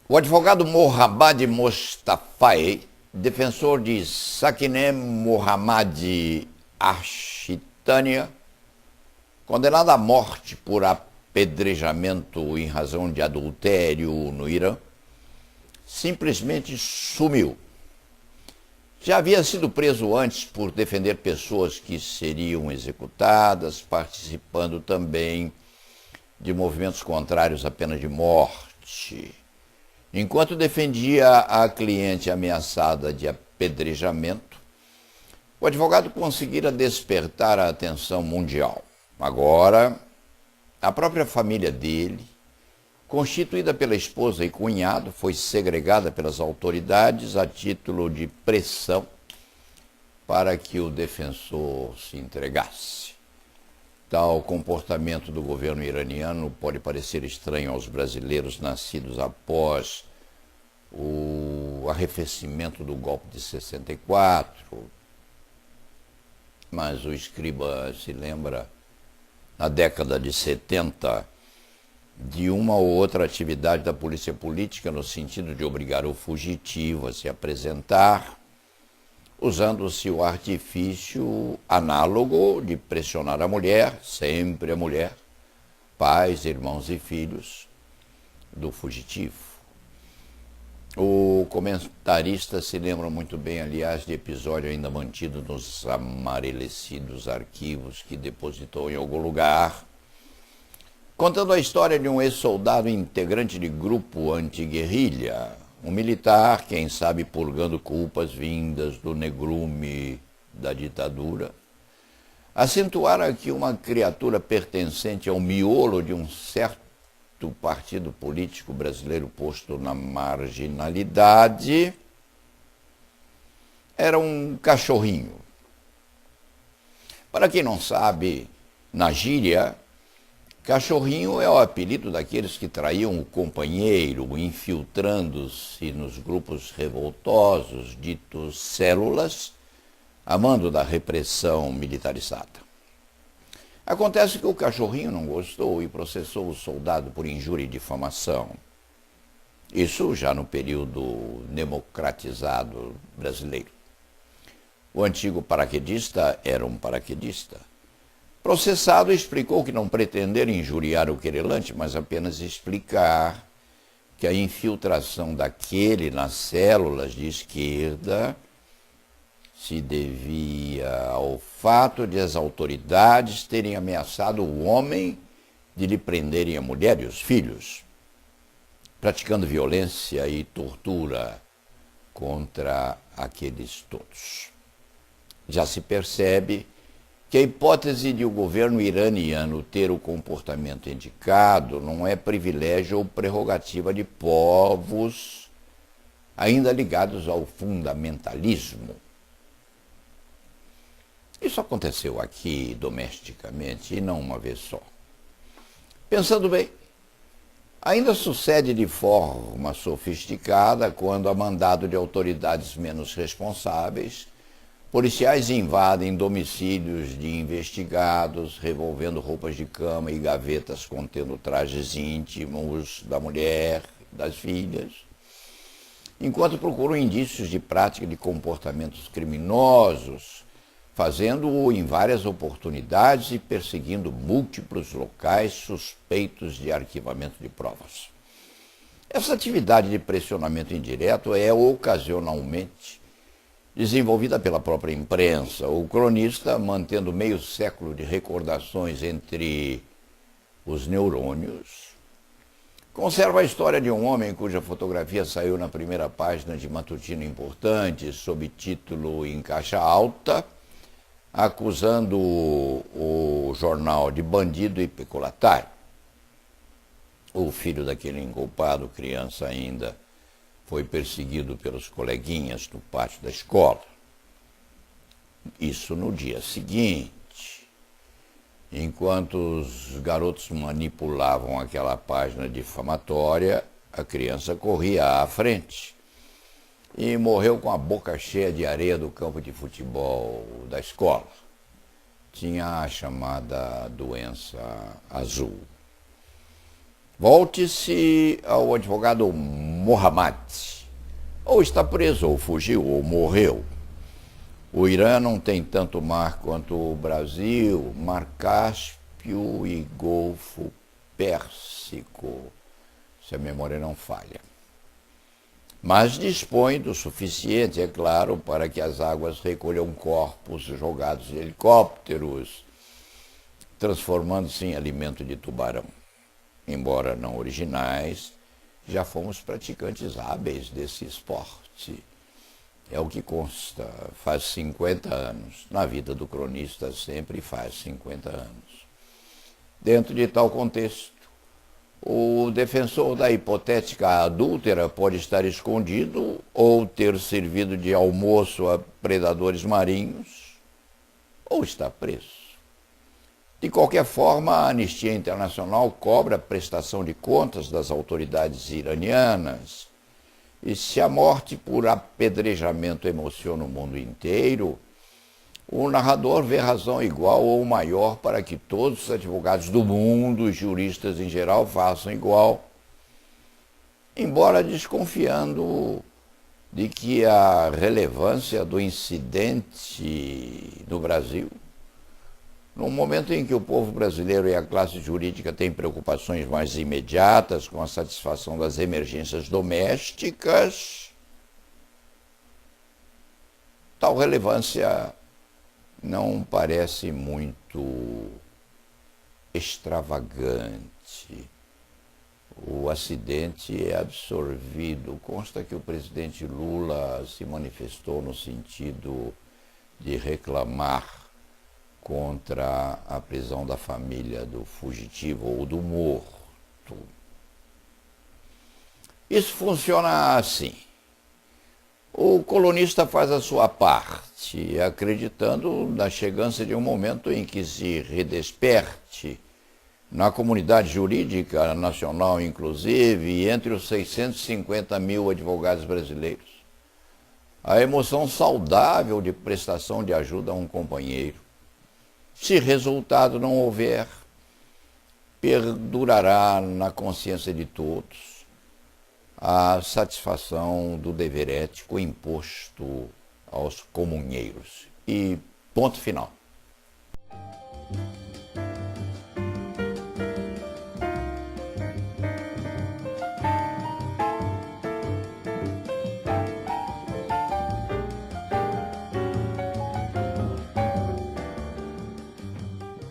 O advogado Mohammad Mostafai, defensor de Sakineh Mohammad Ashitania, condenado à morte por apedrejamento em razão de adultério no Irã, simplesmente sumiu. Já havia sido preso antes por defender pessoas que seriam executadas, participando também de movimentos contrários à pena de morte. Enquanto defendia a cliente ameaçada de apedrejamento, o advogado conseguira despertar a atenção mundial. Agora, a própria família dele, constituída pela esposa e cunhado, foi segregada pelas autoridades a título de pressão para que o defensor se entregasse. Tal comportamento do governo iraniano pode parecer estranho aos brasileiros nascidos após o arrefecimento do golpe de 64, mas o escriba se lembra, na década de 70, de uma ou outra atividade da polícia política no sentido de obrigar o fugitivo a se apresentar, usando-se o artifício análogo de pressionar a mulher, sempre a mulher, pais, irmãos e filhos do fugitivo. O comentarista se lembra muito bem, aliás, de episódio ainda mantido nos amarelecidos arquivos que depositou em algum lugar, contando a história de um ex-soldado integrante de grupo anti-guerrilha, um militar, quem sabe purgando culpas vindas do negrume da ditadura, acentuara que uma criatura pertencente ao miolo de um certo partido político brasileiro posto na marginalidade era um cachorrinho. Para quem não sabe, na gíria, cachorrinho é o apelido daqueles que traíam o companheiro, infiltrando-se nos grupos revoltosos, ditos células, a mando da repressão militarizada. Acontece que o cachorrinho não gostou e processou o soldado por injúria e difamação. Isso já no período democratizado brasileiro. O antigo paraquedista era um paraquedista. Processado, explicou que não pretender injuriar o querelante, mas apenas explicar que a infiltração daquele nas células de esquerda se devia ao fato de as autoridades terem ameaçado o homem de lhe prenderem a mulher e os filhos, praticando violência e tortura contra aqueles todos. Já se percebe que a hipótese de o governo iraniano ter o comportamento indicado não é privilégio ou prerrogativa de povos ainda ligados ao fundamentalismo. Isso aconteceu aqui domesticamente e não uma vez só. Pensando bem, ainda sucede de forma sofisticada quando, a mandado de autoridades menos responsáveis, policiais invadem domicílios de investigados, revolvendo roupas de cama e gavetas contendo trajes íntimos da mulher, das filhas, enquanto procuram indícios de prática de comportamentos criminosos, fazendo-o em várias oportunidades e perseguindo múltiplos locais suspeitos de arquivamento de provas. Essa atividade de pressionamento indireto é ocasionalmente desenvolvida pela própria imprensa, o cronista, mantendo meio século de recordações entre os neurônios, conserva a história de um homem cuja fotografia saiu na primeira página de matutino importante, sob título em caixa alta, acusando o jornal de bandido e peculatário. O filho daquele inculpado, criança ainda, foi perseguido pelos coleguinhas no pátio da escola. Isso no dia seguinte. Enquanto os garotos manipulavam aquela página difamatória, a criança corria à frente e morreu com a boca cheia de areia do campo de futebol da escola. Tinha a chamada doença azul. Volte-se ao advogado Mohammad ou está preso, ou fugiu, ou morreu. O Irã não tem tanto mar quanto o Brasil, Mar Cáspio e Golfo Pérsico, se a memória não falha. Mas dispõe do suficiente, é claro, para que as águas recolham corpos jogados de helicópteros, transformando-se em alimento de tubarão. Embora não originais, já fomos praticantes hábeis desse esporte. É o que consta, faz 50 anos. Na vida do cronista sempre faz 50 anos. Dentro de tal contexto, o defensor da hipotética adúltera pode estar escondido ou ter servido de almoço a predadores marinhos, ou está preso. De qualquer forma, a Anistia Internacional cobra a prestação de contas das autoridades iranianas. E se a morte por apedrejamento emociona o mundo inteiro, o narrador vê razão igual ou maior para que todos os advogados do mundo, os juristas em geral, façam igual, embora desconfiando de que a relevância do incidente no Brasil, no momento em que o povo brasileiro e a classe jurídica têm preocupações mais imediatas com a satisfação das emergências domésticas, tal relevância não parece muito extravagante. O acidente é absorvido. Consta que o presidente Lula se manifestou no sentido de reclamar contra a prisão da família do fugitivo ou do morto. Isso funciona assim. O colunista faz a sua parte, acreditando na chegância de um momento em que se redesperte na comunidade jurídica nacional, inclusive, e entre os 650 mil advogados brasileiros, a emoção saudável de prestação de ajuda a um companheiro. Se resultado não houver, perdurará na consciência de todos a satisfação do dever ético imposto aos comunheiros. E ponto final.